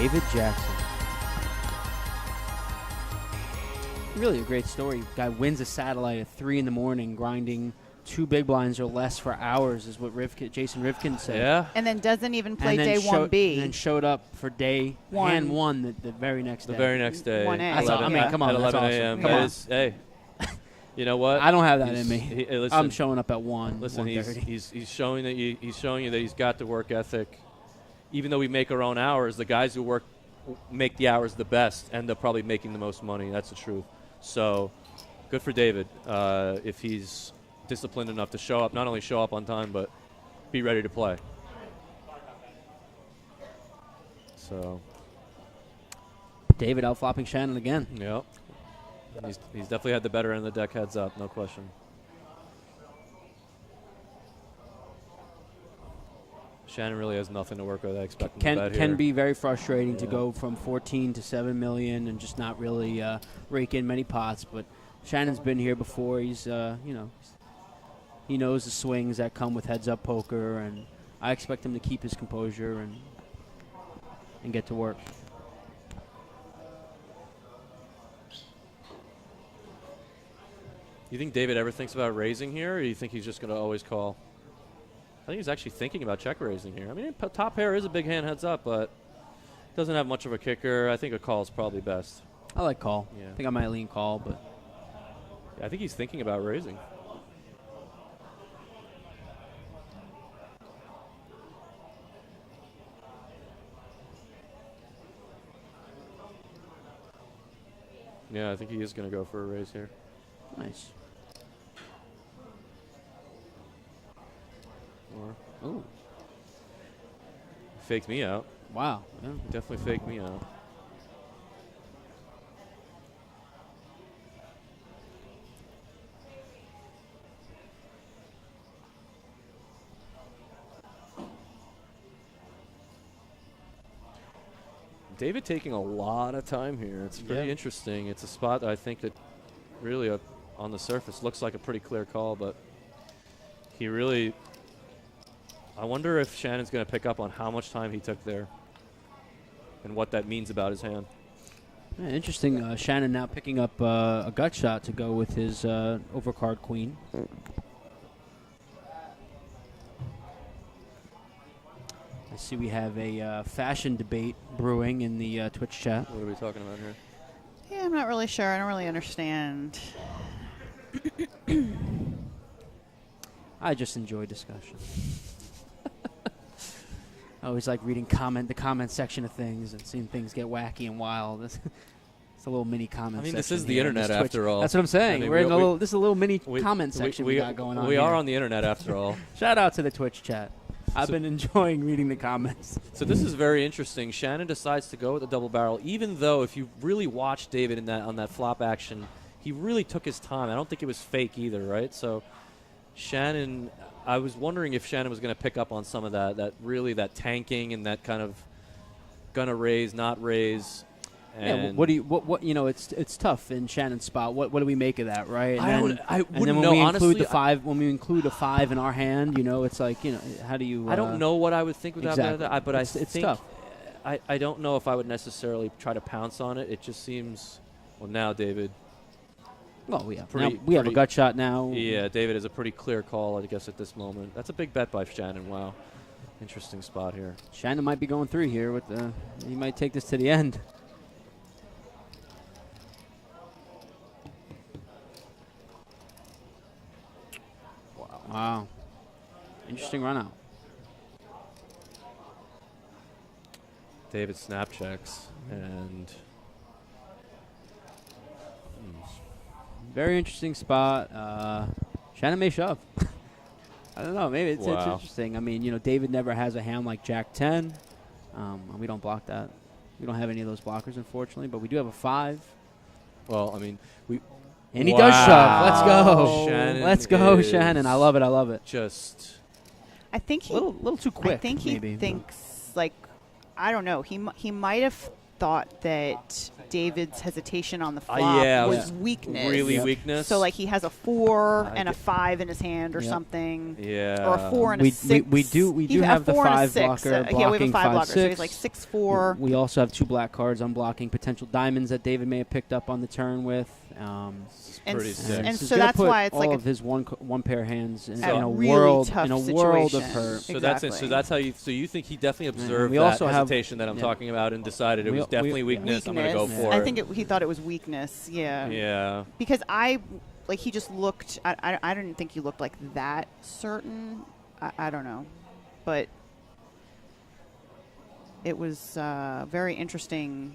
David Jackson. Really a great story. Guy wins a satellite at 3 in the morning, grinding 2 big blinds or less for hours, is what Jason Rivkin said. Yeah. And then doesn't even play And then day 1B. And then showed up for day One. and won the very next day. The very next day. 1A. That's all, I mean, come on, At that's 11 awesome. a.m. Come That on. is, hey, you know what? I don't have that in me. Listen, I'm showing up at 1. Listen, 1:30. he's showing that he's showing you that he's got the work ethic. Even though we make our own hours, the guys who make the hours the best end up probably making the most money. That's the truth. So, good for David if he's disciplined enough to show up. Not only show up on time, but be ready to play. So, David outflopping Shannon again. yep. He's definitely had the better end of the deck heads up, no question. Shannon really has nothing to work with. I expect him to bet Can here. be very frustrating to Yeah. go from 14 to 7 million and just not really rake in many pots. But Shannon's been here before. He's he knows the swings that come with heads-up poker, and I expect him to keep his composure and get to work. You think David ever thinks about raising here, or do you think he's just going to always call? I think he's actually thinking about check raising here. I mean, top pair is a big hand heads up, but doesn't have much of a kicker. I think a call is probably best. I like call. Yeah. I think I might lean call, but Yeah, I think he's thinking about raising. Yeah, I think he is going to go for a raise here. nice. Or Ooh, faked me out. wow. Yeah. Definitely faked me out. David taking a lot of time here. It's pretty Yeah. interesting. It's a spot that I think that really on the surface looks like a pretty clear call, but he really... I wonder if Shannon's going to pick up on how much time he took there and what that means about his hand. Yeah, interesting. Shannon now picking up a gut shot to go with his overcard queen. I see we have a fashion debate brewing in the Twitch chat. What are we talking about here? Yeah, I'm not really sure. I don't really understand. I just enjoy discussion. I always like reading the comment section of things and seeing things get wacky and wild. It's a little mini comment section. I mean, this is the here in internet this Twitch. after all. That's what I'm saying. I mean, We're in this is a little mini comment section we got going on. We here. are on the internet after all. Shout out to the Twitch chat. I've been enjoying reading the comments. So this is very interesting. Shannon decides to go with the double barrel, even though if you really watch David on that flop action, he really took his time. I don't think it was fake either, right? So Shannon, I was wondering if Shannon was going to pick up on some of that tanking and that kind of gonna raise, not raise. Yeah, what it's tough in Shannon's spot. What do we make of that, right? I and wouldn't then when know, we honestly, when we include a 5 in our hand, it's like, how do you? I don't know what I would think without exactly. that, but it's think tough. I don't know if I would necessarily try to pounce on it. It just seems, well, now David. Well, we have Pretty- a gut shot now. Yeah, David is a pretty clear call, I guess, at this moment. That's a big bet by Shannon. Wow, interesting spot here. Shannon might be going through here with he might take this to the end. Wow. Interesting run out. David snap checks and Very interesting spot. Shannon may shove. I don't know. Maybe it's Wow. interesting. I mean, David never has a hand like Jack 10. And we don't block that. We don't have any of those blockers, unfortunately, but we do have a 5. well, I mean, And he does shove. Let's go. Shannon Let's go, is Shannon. I love it. I love it. just I think A little too quick. I think he maybe. thinks, like, I don't know. He might have thought that David's hesitation on the flop yeah, was weakness. Really Yep. weakness. So like he has a 4 and a 5 in his hand or Yep. something. Yeah. Or a 4 and a We 6. do He have the a 4 and a 5 6. blocker Yeah, we have a blocking 5 blocker. So 5-6. he's like 6-4. We also have 2 black cards unblocking potential diamonds that David may have picked up on the turn with. And, pretty sick. and He's so gonna that's put why it's all like of his one pair of hands in a a really world tough in a world of situation. hurt. So that's it. Exactly. So that's how you. So you think he definitely observed we that also have- hesitation that I'm yeah. talking about and decided it We- was definitely we- weakness. I'm gonna go weakness. for I it. think he thought it was weakness. Yeah. Yeah. Because he just looked. I didn't think he looked like that certain. I don't know, but it was very interesting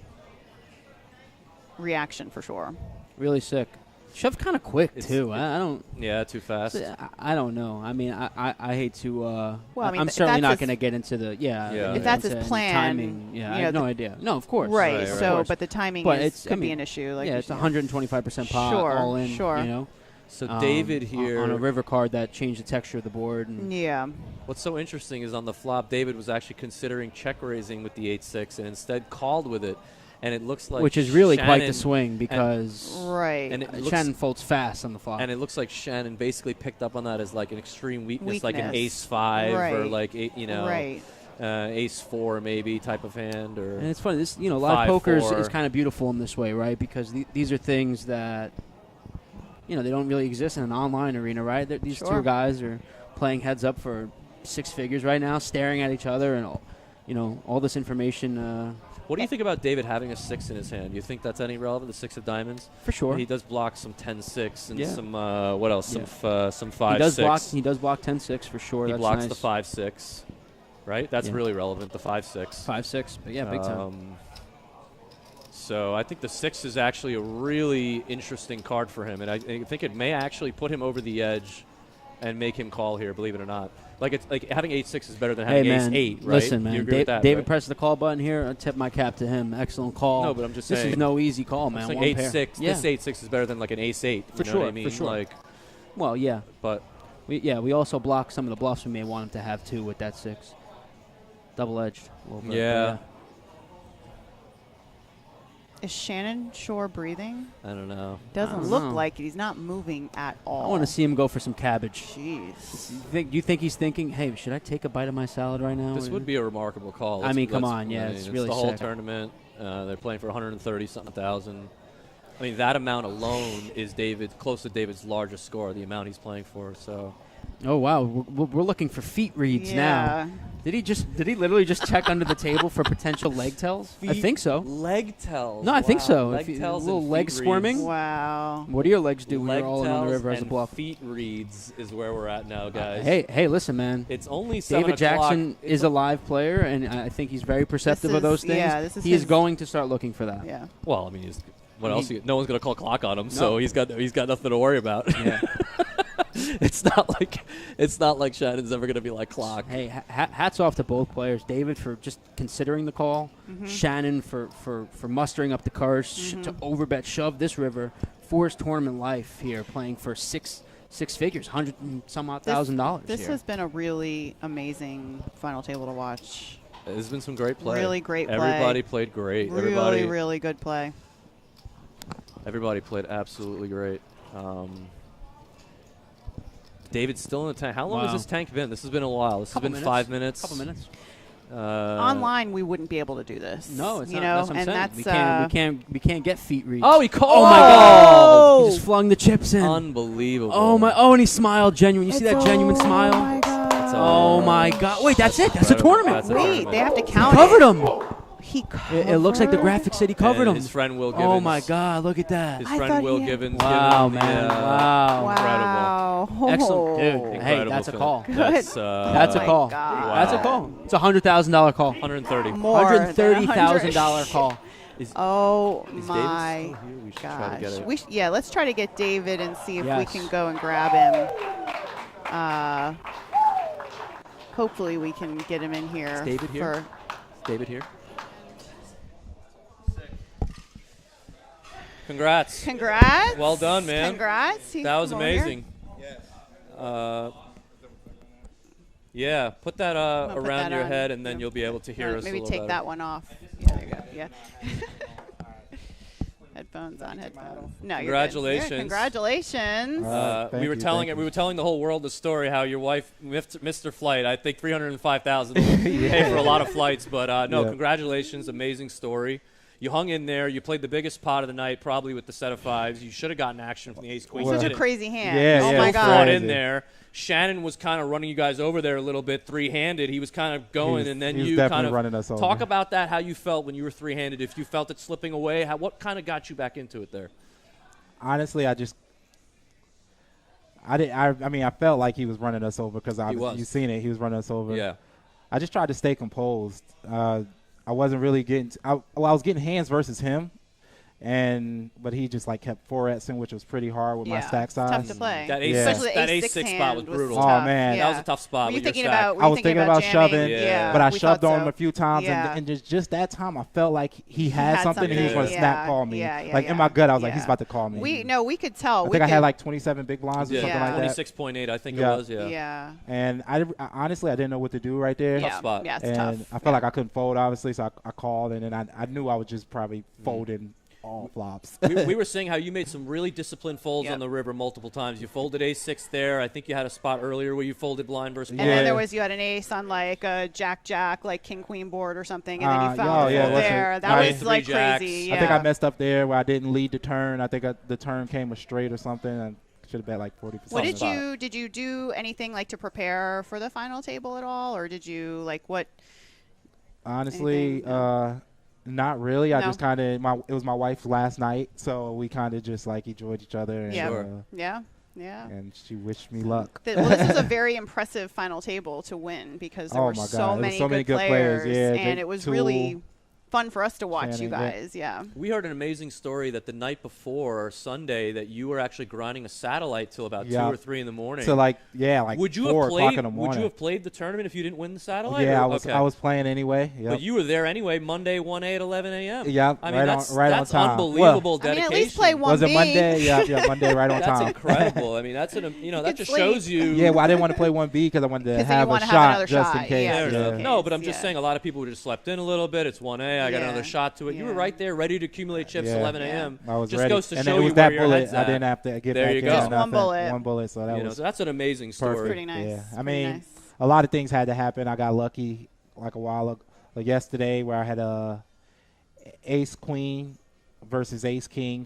reaction for sure. Really sick. Shoved kind of quick It's- too. I don't. Yeah. Too fast. I don't know. I mean, I hate to. Well, I mean, I'm if certainly that's not his- going to get into the Yeah. If that's into his the plan, timing. Yeah, you I know, have no idea. No, of course. Right. Right, of So, course. but the timing But could be an issue. Like yeah, it's 125% pot Sure, all in. sure. You know. So David on- here. on a river card that changed the texture of the board. And Yeah. What's so interesting is on the flop, David was actually considering check raising with the 8-6 and instead called with it, and it looks like which is really quite Shannon- the swing because Right. And it looks, Shannon folds fast on the flop. and it looks like Shannon basically picked up on that as like an extreme weakness, like an Weakness. ace-5 or Right. like Right. ace-4 maybe type of hand. Or And it's funny, this live poker is 5-4. kind of beautiful in this way, right? Because these are things that they don't really exist in an online arena, right? These Sure. two guys are playing heads up for 6 figures right now, staring at each other, and all this information. What do you think about David having a 6 in his hand? Do you think that's any relevant? The 6 of diamonds. For sure, He does block some 10-6 and Yeah. some what else? Yeah. Some he 5-6. does block. He does block 10-6 for sure. He That's blocks nice. the 5-6, right? That's Yeah. really relevant. The 5-6. 5-6, but yeah, big time. So I think the 6 is actually a really interesting card for him, and I think it may actually put him over the edge and make him call here. Believe it or not, it's like having 8-6 is better than Hey having man, ace-8, right? listen, You man. agree with that, David right? pressed the call button here. I tip my cap to him. Excellent call. No, but I'm just this saying. is no easy call, man. It's like One pair. 8-6. Yeah. This 8-6 is better than like an ace-8. For you know sure, what I mean? for sure. Like, Well, yeah. but We also block some of the bluffs we may want him to have too with that 6. Double-edged a little bit. Yeah. Is Shannon Shorr breathing? I don't know. Doesn't don't look know. like it. He's not moving at all. I want to see him go for some cabbage. Jeez. Do you think he's thinking, hey, should I take a bite of my salad right now? This would be a remarkable call. I mean, come Let's- on, yeah, it's it's really the whole sick. tournament. They're playing for 130-something thousand. I mean, that amount alone is close to David's largest score, the amount he's playing for. So Oh, wow. We're looking for feet reads now. Did he literally just check under the table for potential leg tells? I think so. Leg tells. No, I think so. Leg If tells a little and leg feet squirming. reads. Wow. What do your legs do when Leg you're all in on the tells river as a and bluff? feet reads is where we're at now, guys. Hey, listen, man. It's only 7 David o'clock. Jackson is a live player, and I think he's very perceptive of those things. Yeah, this is he is his- going to start looking for that. Yeah. Well, I mean, what else? No one's gonna call clock on him, No. so he's got nothing to worry about. Yeah. It's not like Shannon's ever gonna be like clock. Hey, hats off to both players. David for just considering the call. Shannon for mustering up the courage to overbet shove this river for his tournament life here, playing for six figures, $100 and some odd $1,000. This here. has been a really amazing final table to watch. There's been some great play. Really great play. Everybody played great. Really, really good play. Everybody played absolutely great. David's still in the tank. How long has Wow. this tank been? This has been a while. This has been 5 minutes. Couple minutes. Online, we wouldn't be able to do this. No, it's you not. know, That's what I'm and saying. that's We can't get feet reads. Oh, he called! Oh my God! He just flung the chips in. Unbelievable. Oh my! Oh, and he smiled genuine. You see that genuine smile? Oh my God. Oh my God! Wait, that's it. That's a incredible. tournament. That's a Wait, tournament. they have to He count covered it. him. He covered. It looks like the graphic said he covered And him. his friend Will Givens. Oh my God! Look at that. His I friend thought Will he had- Givens. Wow, giving him man! the, Wow! Wow. Excellent, dude. Oh. Hey, incredible that's a film. call. Good. That's, That's a my call. God. That's a call. It's a $100,000 call. 130. More than $130,000 call. Oh Is David my still here? We should try to get gosh. it. Yeah, let's try to get David and see if we Yes. can go and grab him. Hopefully we can get him in here. Is David here? for- Is David here? Congrats. Congrats. Well done, man. Congrats. That was Come over here. amazing. Yeah, put that gonna put around that your on. head, and then Yeah. you'll be able to hear us. Maybe a little take better. that one off. Yeah, there you go. Yeah. Headphones on, headphones. No, Congratulations. You're good. Congratulations. We were telling the whole world the story how your wife missed her flight. I think $305,000 pay for a lot of flights, but congratulations, amazing story. You hung in there. You played the biggest pot of the night, probably with the set of fives. You should have gotten action from the ace queen. Such a crazy hand. Yeah, oh my God. Fought in there. Shannon was kind of running you guys over there a little bit, three-handed. He was kind of going, and then you kind of running us over. Talk about that. How you felt when you were three-handed? If you felt it slipping away, what kind of got you back into it there? Honestly, I felt like he was running us over because you seen it. He was running us over. Yeah. I just tried to stay composed. I wasn't really getting. I was getting hands versus him. But he just like kept 4-Xing, which was pretty hard with my stack size. Tough to play. That ace-6 spot was brutal. Oh man, that was a tough spot. Were you with your thinking stack. about? I was thinking about shoving, but I shoved on him a few times, and just that time I felt like he had something, and he was going to snap call me. In my gut, I was like, he's about to call me. We could tell. I think I had like 27 big blinds or something like that. 26.8, I think it was. Yeah. And I honestly didn't know what to do right there. Tough spot. Yeah, it's and tough. I felt like I couldn't fold, obviously, so I called, and then I knew I was just probably folding all flops. we were saying how you made some really disciplined folds on the river multiple times. You folded ace-6 there. I think you had a spot earlier where you folded blind versus blind. And then you had an ace on like a jack-jack, like king-queen board or something, and then you found there. That was like crazy. I think I messed up there where I didn't lead the turn. I think the turn came a straight or something. And should have bet like 40%. What did you do anything like to prepare for the final table at all, or did you like what? Honestly, not really. I just kind of it was my wife's last night, so we kind of just like enjoyed each other. And, yeah. And she wished me luck. Well, this is a very impressive final table to win because there were so many good players, and it was really fun for us to watch. Shannon, you guys. We heard an amazing story that the night before Sunday that you were actually grinding a satellite till about 2 or 3 in the morning. So like 4 o'clock in the morning. Would you have played the tournament if you didn't win the satellite? Yeah, I was playing anyway. Yep. But you were there anyway. Monday 1A at 11 a.m. Yeah, I mean that's on time. Unbelievable dedication. at least play 1B. Was it Monday? Yeah, Monday right on time. That's incredible. I mean that just shows you. Yeah, well I didn't want to play 1B because I wanted to have a shot just in case. No, but I'm just saying a lot of people would have slept in a little bit. It's 1A. I got another shot to it. You were right there, ready to accumulate chips. 11 a.m. I was just ready. goes to and show it was you that where bullet. your head's I at. didn't have to get there back you in. go. Just one bullet. One bullet. So that was so that's an amazing story. Perfect. Pretty nice. Yeah. I pretty mean, nice. a lot of things had to happen. I got lucky like a while ago, like yesterday, where I had a ace queen versus ace king,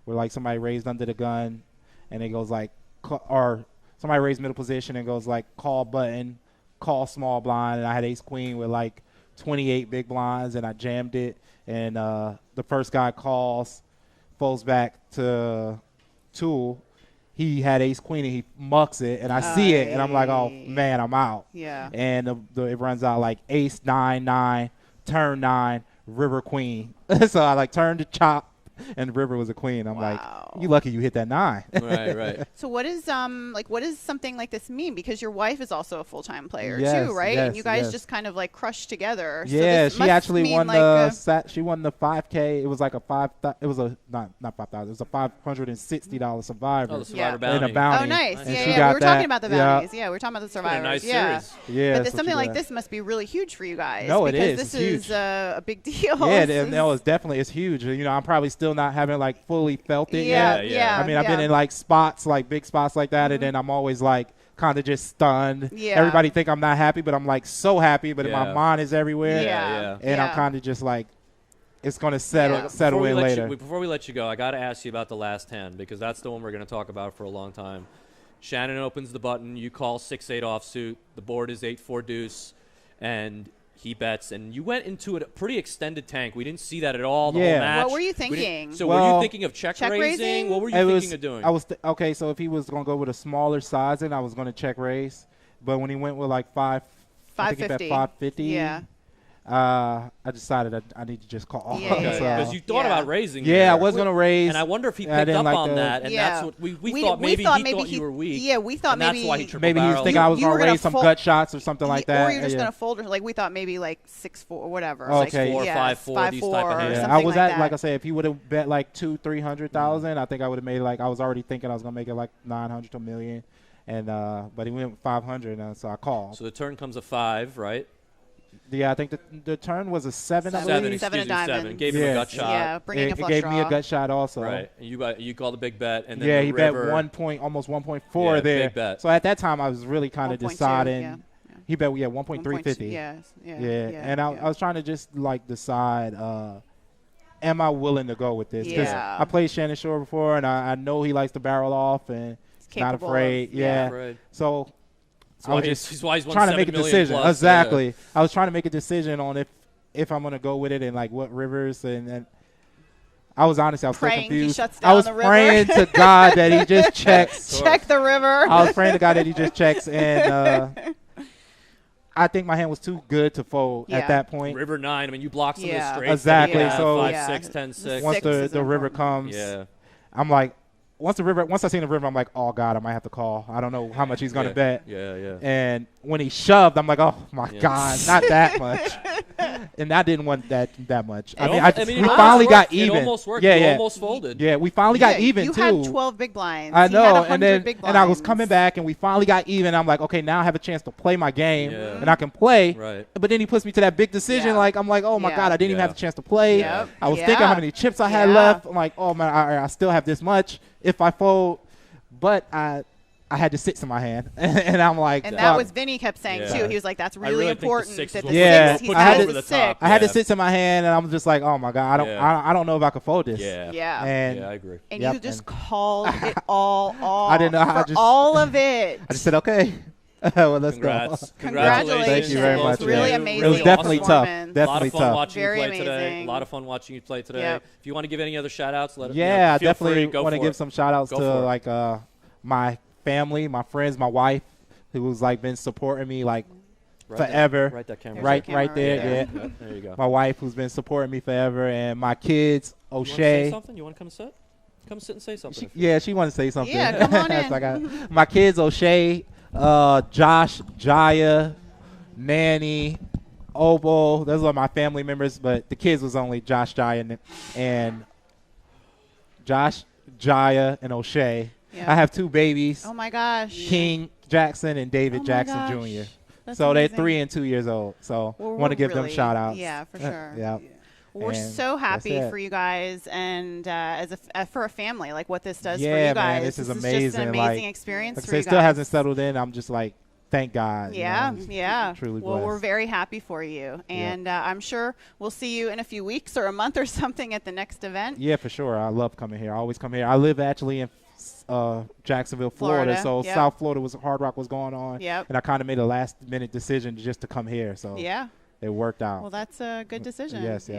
where like somebody raised under the gun, and it goes like, or somebody raised middle position and goes like call button, call small blind, and I had ace queen with like 28 big blinds, and I jammed it, and the first guy calls, folds back to tool. He had ace queen and he mucks it, and I see it, and I'm like, oh man, I'm out. Yeah. And it runs out like ace 9-9, turn 9, river queen. So I like turned to chop, and river was a queen. I'm like, you lucky you hit that 9. Right. So what does something like this mean? Because your wife is also a full-time player too, right? Yes, and you guys just kind of like crushed together. Yeah, so she actually won she won the 5K. It was like it was a not 5,000. It was a $560 survivor. Oh, the survivor bounty. And a bounty. Oh, nice. And we were talking about the bounties. Yeah, we were talking about the survivors. Nice series. Yeah. But something like this must be really huge for you guys. No, it because is. This it's is a big deal. Yeah, it's huge. You know, I'm probably still not having like fully felt it yet. Yeah. I mean, I've been in like spots, like big spots like that, and then I'm always like kind of just stunned. Yeah. Everybody think I'm not happy, but I'm like so happy, but my mind is everywhere. And I'm kind of just like, it's going to settle in later. Before we let you go, I got to ask you about the last hand because that's the one we're going to talk about for a long time. Shannon opens the button. You call 6-8 offsuit. The board is 8-4 deuce, and he bets, and you went into a pretty extended tank. We didn't see that at all the whole match. What were you thinking? Were you thinking of check raising? What were you thinking of doing? I was okay, so if he was going to go with a smaller sizing, I was going to check raise. But when he went with like 550, I think he bet 550. I decided I need to just call. Because you thought about raising. Yeah, I was going to raise. And I wonder if he picked up on that. And that's what we thought. Maybe he thought you were weak. Yeah, we thought maybe. That's why he triple maybe he was thinking I was going to raise some gut shots or something like that. Or you're just going to fold. Like we thought maybe like 6-4 or whatever. Okay. 6-4, 5-4, these type of hands. Yeah, I was like I said, if he would have bet like 200,000-300,000, I think I would have made like I was already thinking I was going to make it like 900 to $1 million. And but he went with 500, so I called. So the turn comes a 5, right? Yeah, I think the turn was a 7. Seven Excuse me, of diamonds. 7. Gave him a gut shot. Yeah, bringing a flush gave draw. me a gut shot also. Right. And you called a big bet. And then he bet 1 point, almost 1.4 there. Big bet. So at that time, I was really kind of deciding. Yeah. He bet 1.350. Yeah. And I was trying to just like decide, am I willing to go with this? Because I played Shannon Shorr before, and I know he likes to barrel off and not afraid. So I was just trying to make a decision. Plus, exactly. Yeah. I was trying to make a decision on if I'm going to go with it and like what rivers and I was honestly, I was so confused. I was praying to God that he just checks. Check the river. I was praying to God that he just checks, and I think my hand was too good to fold at that point. River 9. I mean, you blocked some of the straights. Exactly. So 5, 6, 10, 6. Once the river comes, I'm like, once I seen the river, I'm like, oh God, I might have to call. I don't know how much he's gonna bet. Yeah. And when he shoved, I'm like, oh my God, not that much. And I didn't want that much. We finally got even. It almost worked. Yeah, almost folded. Yeah, we finally got even you too. You had 12 big blinds. I know, and I was coming back, and we finally got even. I'm like, okay, now I have a chance to play my game, and I can play. Right. But then he puts me to that big decision. Like I'm like, oh my God, I didn't even have a chance to play. Yep. I was thinking how many chips I had left. I'm like, oh man, I still have this much if I fold. But I had the 6 in my hand, and I'm like, and that was Vinny kept saying too. He was like, that's really important. That the 6, he had the 6. I had the 6 in my hand, and I'm just like, oh my God, I don't know if I could fold this. Yeah. And I agree. And you just called it all off. I didn't know how. All of it. I just said, okay. Well, let's go. Congratulations. Thank you very much. Really amazing. It was definitely tough. Definitely a lot of fun tough. watching Very you play amazing. today. A lot of fun watching you play today. Yep. If you want to give any other shout-outs, let us know. I definitely want to give some shout-outs to like my family, my friends, my wife, who's like been supporting me like forever. Right that camera. Right there. Yeah. There you go. My wife, who's been supporting me forever, and my kids, O'Shea. You want to say something? You want to come sit? Come sit and say something. She wanted to say something. Yeah, come on in. My kids, O'Shea, Josh, Jaya, Nanny, Obo. Those are my family members, but the kids was only Josh, Jaya, and Josh, Jaya, and O'Shea. Yeah. I have 2 babies. Oh my gosh. King Jackson and David Jackson Jr. So they're 3 and 2 years old. So want to give them shout outs. Yeah, for sure. Yeah. Well, we're so happy for you guys and for a family, like what this does for you guys. Man, this is amazing. Just an amazing experience for you guys. It still hasn't settled in. I'm just like, thank God. Yeah. Truly well, blessed. we're very happy for you. And I'm sure we'll see you in a few weeks or a month or something at the next event. Yeah, for sure. I love coming here. I always come here. I live actually in Jacksonville, Florida. So South Florida Hard Rock was going on. And I kind of made a last-minute decision just to come here. So it worked out. Well, that's a good decision. Yes.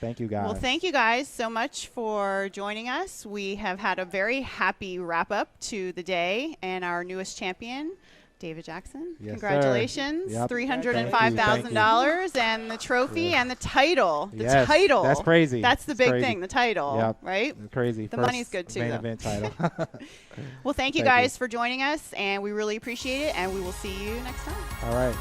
Thank you, guys. Well, thank you guys so much for joining us. We have had a very happy wrap-up to the day and our newest champion, David Jackson. Yes, Congratulations. Yep. $305,000 and the trophy and the title. The title. That's crazy. That's the big thing, the title, right? It's crazy. The money's good too. Main event title. Well, thank you guys for joining us, and we really appreciate it, and we will see you next time. All right.